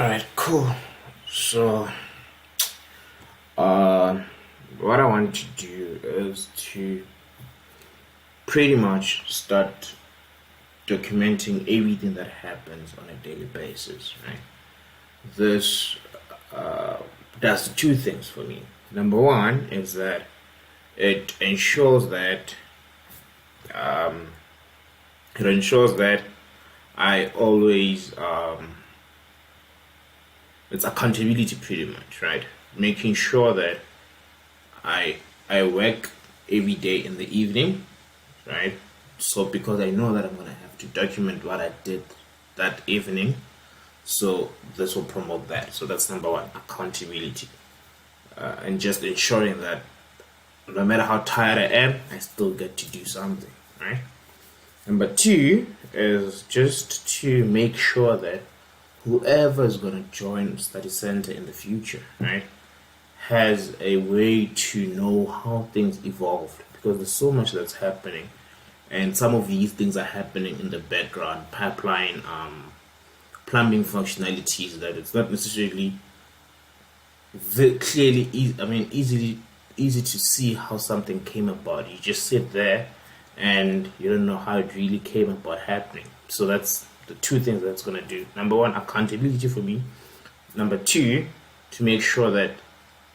All right, cool. So, uh, what I want to do is to pretty much start documenting everything that happens on a daily basis, right? This uh, does two things for me. Number one is that it ensures that um, I always it's accountability pretty much, right? Making sure that I I work every day in the evening, right? So because I know that I'm gonna have to document what I did that evening, so this will promote that. So that's number one, accountability, and just ensuring that no matter how tired I am, I still get to do something, right? Number two is just to make sure that whoever is going to join study center in the future, right, has a way to know how things evolved, because there's so much that's happening, and some of these things are happening in the background, pipeline, plumbing functionalities that it's not necessarily clearly easy to see how something came about. You just sit there and you don't know how it really came about happening. So that's the two things that's going to do. Number one, accountability for me. Number two, to make sure that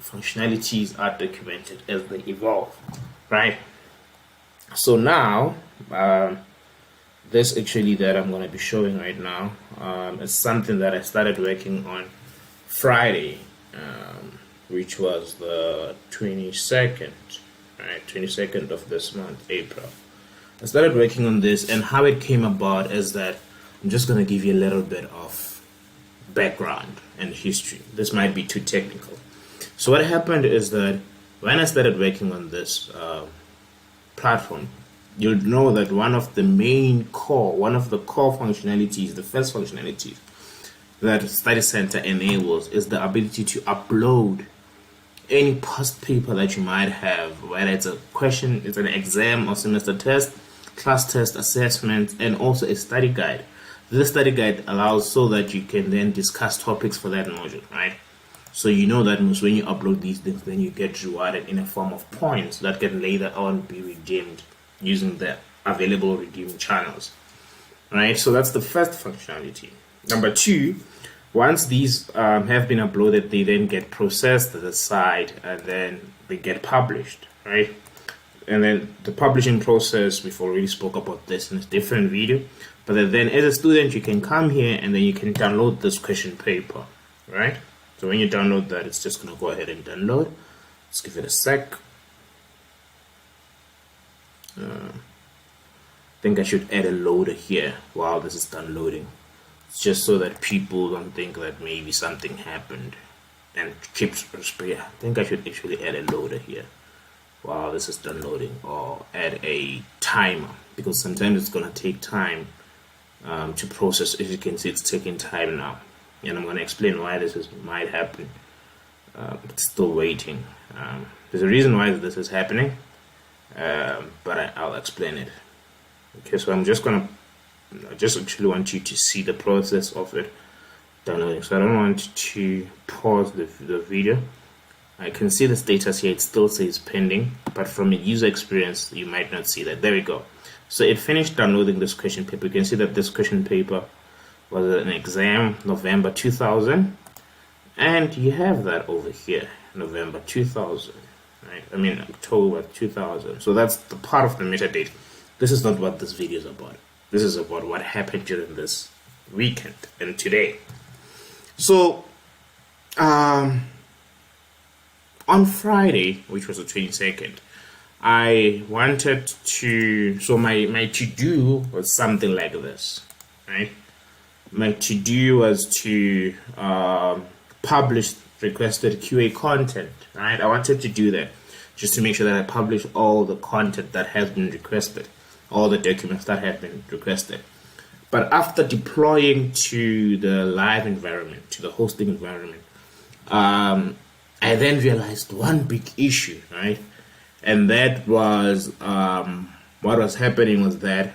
functionalities are documented as they evolve, right? So now, this actually that I'm going to be showing right now is something that I started working on Friday, which was the 22nd, right? 22nd of this month, April. I started working on this, and how it came about is that I'm just going to give you a little bit of background and history. This might be too technical. So what happened is that when I started working on this platform, you'll know that one of the core functionalities, the first functionalities that Study Center enables is the ability to upload any past paper that you might have, whether it's a question, it's an exam or semester test, class test, assessment, and also a study guide. This study guide allows so that you can then discuss topics for that module, right? So you know that when you upload these things, then you get rewarded in a form of points that can later on be redeemed using the available redeem channels, right? So that's the first functionality. Number two, once these have been uploaded, they then get processed to the side and then they get published, right? And then the publishing process, we've already spoke about this in a different video, but then as a student, you can come here and then you can download this question paper, right? So when you download that, it's just going to go ahead and download. Let's give it a sec. I think I should add a loader here while this is downloading. It's just so that people don't think that maybe something happened and keeps. Yeah, I think I should actually add a loader here while this is downloading, or add a timer, because sometimes it's going to take time to process. As you can see, it's taking time now, and I'm going to explain why might happen. It's still waiting. There's a reason why this is happening, but I'll explain it. Okay, so I just actually want you to see the process of it downloading. So I don't want to pause the video. I can see the status here. It still says pending, but from a user experience, you might not see that. There we go. So it finished downloading this question paper. You can see that this question paper was an exam, November 2000, and you have that over here, November 2000, right? I mean October 2000. So that's the part of the metadata. This is not what this video is about. This is about what happened during this weekend and today. So, on Friday, which was the 22nd, I wanted to, so my to-do was something like this, right? My to-do was to publish requested QA content, right? I wanted to do that just to make sure that I publish all the content that has been requested, all the documents that have been requested. But after deploying to the live environment, to the hosting environment, I then realized one big issue, right? And that was what was happening was that,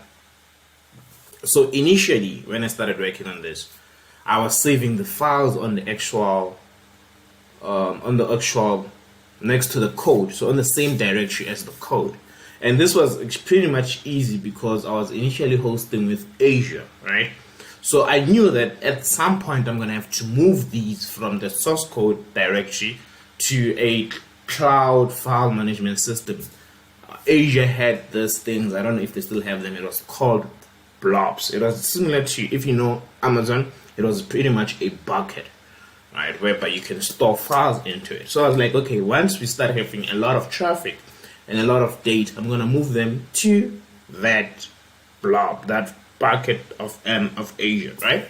so initially when I started working on this, I was saving the files on the actual next to the code, so on the same directory as the code. And this was pretty much easy because I was initially hosting with Azure, right? So I knew that at some point I'm gonna have to move these from the source code directory to a cloud file management system. Azure had these things, I don't know if they still have them, it was called blobs. It was similar to, if you know Amazon, it was pretty much a bucket, right, whereby you can store files into it. So I was like, okay, once we start having a lot of traffic and a lot of data, I'm gonna move them to that blob, that bucket of Azure, right?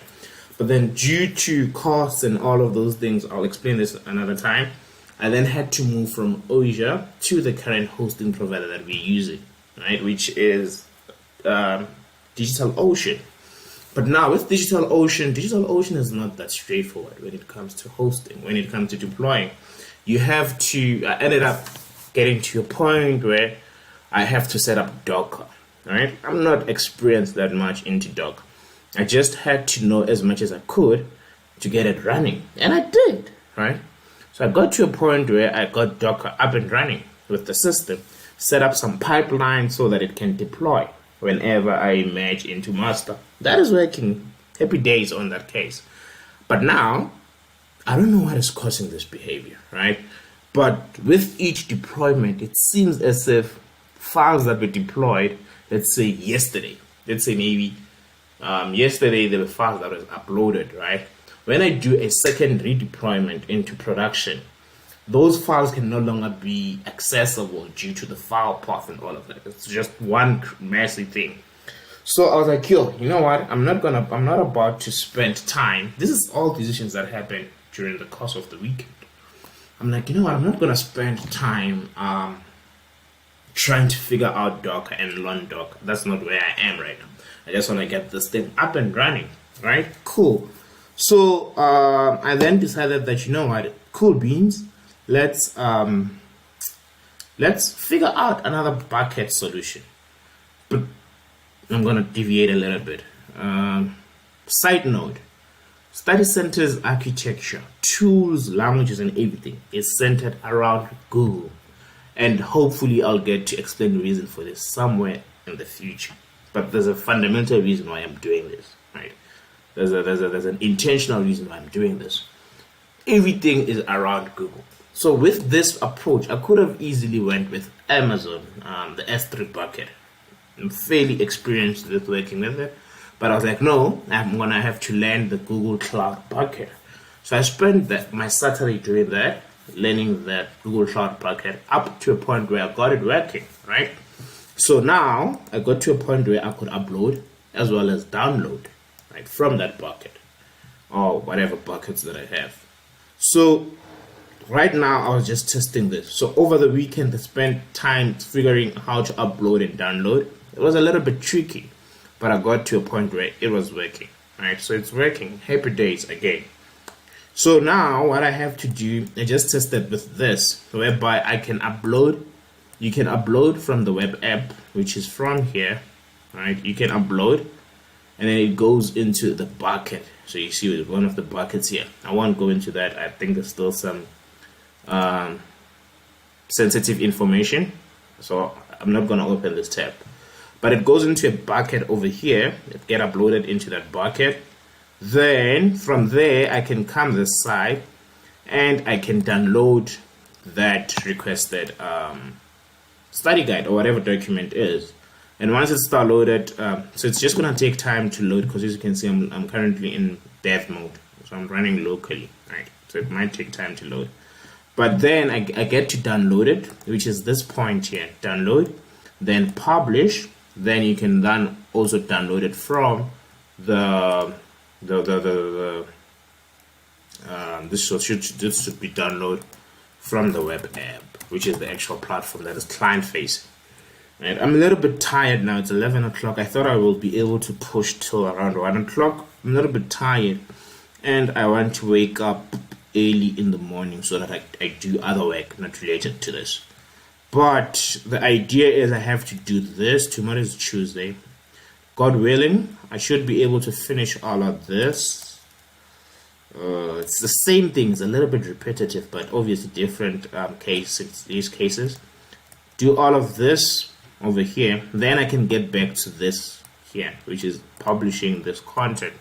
But then due to costs and all of those things, I'll explain this another time, I then had to move from Azure to the current hosting provider that we're using, right, which is DigitalOcean. But now with DigitalOcean is not that straightforward when it comes to hosting, when it comes to deploying. You have to, I ended up getting to a point where I have to set up Docker, right? I'm not experienced that much into Docker. I just had to know as much as I could to get it running, and I did, right? So I got to a point where I got Docker up and running with the system, set up some pipelines so that it can deploy whenever I merge into master. That is working. Happy days on that case. But now, I don't know what is causing this behavior, right? But with each deployment, it seems as if files that were deployed, let's say yesterday, let's say maybe yesterday there were files that was uploaded, right? When I do a second redeployment into production, those files can no longer be accessible due to the file path and all of that. It's just one messy thing. So I was like, yo, you know what? I'm not about to spend time. This is all decisions that happened during the course of the weekend. I'm like, you know what? I'm not gonna spend time trying to figure out Docker and learn Docker. That's not where I am right now. I just want to get this thing up and running, right? Cool. So I then decided that, you know what? Cool beans. Let's figure out another bucket solution. But I'm gonna deviate a little bit. Side note: Study Center's architecture, tools, languages, and everything is centered around Google, and hopefully I'll get to explain the reason for this somewhere in the future. But there's a fundamental reason why I'm doing this, right? There's an intentional reason why I'm doing this. Everything is around Google. So with this approach, I could have easily went with Amazon, the S3 bucket. I'm fairly experienced with working with it, but I was like, no, I'm gonna have to learn the Google Cloud bucket. So I spent my Saturday doing that, learning that Google Cloud bucket up to a point where I got it working, right? So now I got to a point where I could upload as well as download, right, from that bucket or whatever buckets that I have. So right now I was just testing this. So over the weekend I spent time figuring how to upload and download. It was a little bit tricky, but I got to a point where it was working, right? So it's working. Happy days again. So now what I have to do, I just tested with this, whereby I can upload. You can upload from the web app, which is from here, right? You can upload, and then it goes into the bucket. So you see one of the buckets here. I won't go into that. I think there's still some sensitive information, so I'm not gonna open this tab. But it goes into a bucket over here. It get uploaded into that bucket. Then from there, I can come this side, and I can download that requested study guide or whatever document is. And once it's downloaded, so it's just gonna take time to load, because as you can see, I'm currently in dev mode, so I'm running locally, right? So it might take time to load. But then I get to download it, which is this point here, download, then publish. Then you can then also download it from this should be download from the web app, which is the actual platform that is client facing. Right? I'm a little bit tired now. It's 11 o'clock. I thought I will be able to push till around 1 o'clock. I'm a little bit tired, and I want to wake up early in the morning so that I do other work not related to this. But the idea is I have to do this. Tomorrow is Tuesday. God willing, I should be able to finish all of this It's the same thing. It's a little bit repetitive, but obviously different these cases. Do all of this over here, then I can get back to this here, which is publishing this content.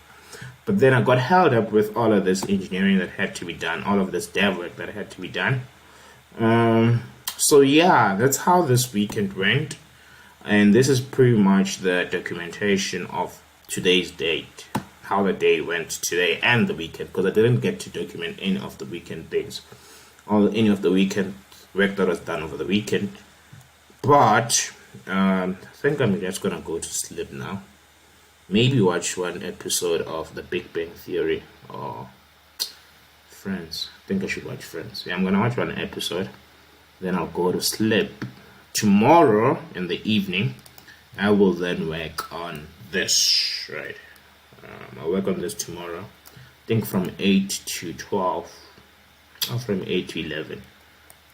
But then I got held up with all of this engineering that had to be done, all of this dev work that had to be done. So yeah, that's how this weekend went. And this is pretty much the documentation of today's date, how the day went today and the weekend, because I didn't get to document any of the weekend things or any of the weekend work that was done over the weekend. But I think I'm just gonna go to sleep now. Maybe watch one episode of The Big Bang Theory or Friends. I think I should watch Friends. Yeah, I'm gonna watch one episode, then I'll go to sleep. Tomorrow in the evening, I will then work on this, right? I'll work on this tomorrow. I think from 8 to 12, or from 8 to 11,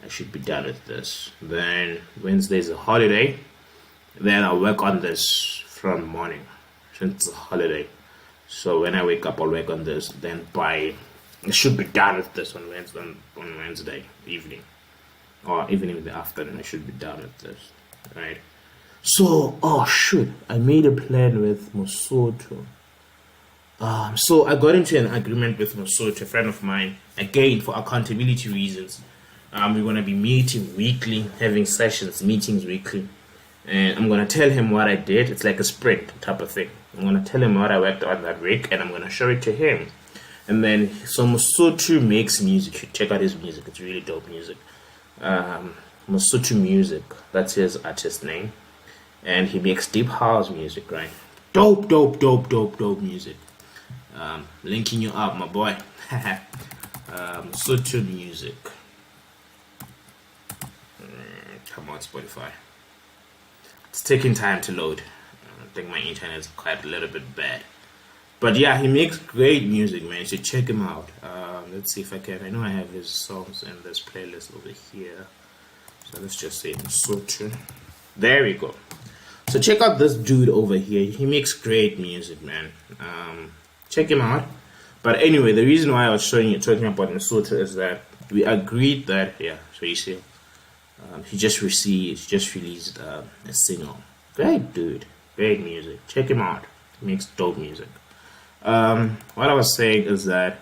I should be done with this. Then Wednesday is a holiday. Then I'll work on this from morning, since it's a holiday. So when I wake up, I'll work on this. Then I should be done with this on Wednesday evening. Or even in the afternoon, I should be done with this, right? So, oh shoot, I made a plan with Mosoto. So I got into an agreement with Mosoto, a friend of mine, again for accountability reasons. We're gonna be meeting weekly, having meetings weekly, and I'm gonna tell him what I did. It's like a sprint type of thing. I'm gonna tell him what I worked on that week, and I'm gonna show it to him. And then, so Mosoto makes music. Check out his music; it's really dope music. Mosoto Music, that's his artist name, and he makes deep house music, right? Dope music. Linking you up, my boy. Mosoto Music. Come on, Spotify. It's taking time to load. I think my internet is quite a little bit bad, but yeah, he makes great music, man. You should check him out. Let's see if I can. I know I have his songs in this playlist over here. So let's just say Mosoto. There we go. So check out this dude over here. He makes great music, man. Check him out. But anyway, the reason why I was talking about Mosoto is that we agreed that, yeah. So you see, he just released a single. Great dude, great music. Check him out. He makes dope music. What I was saying is that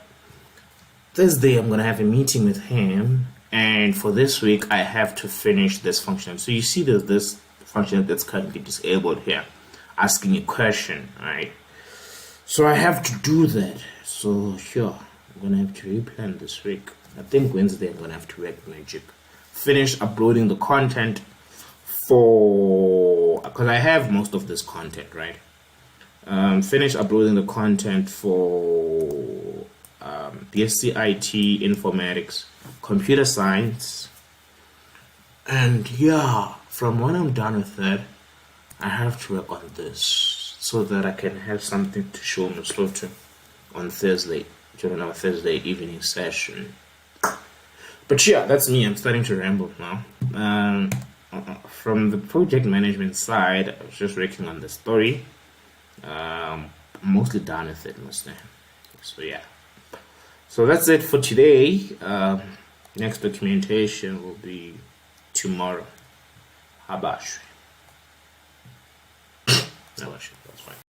Thursday I'm gonna have a meeting with him, and for this week I have to finish this function. So you see there's this function that's currently disabled here, asking a question, right? So I have to do that. So sure, I'm gonna have to replan this week. I think Wednesday I'm gonna have to work magic, finish uploading the content because I have most of this content, right? Finish uploading the content for BSc IT, informatics, computer science, and yeah, from when I'm done with that, I have to work on this so that I can have something to show Mosoto on Thursday during our Thursday evening session. But yeah, that's me. I'm starting to ramble now. From the project management side, I was just working on the story. Mostly done with it, mostly. So yeah. So that's it for today. Next documentation will be tomorrow. Habash. That's fine.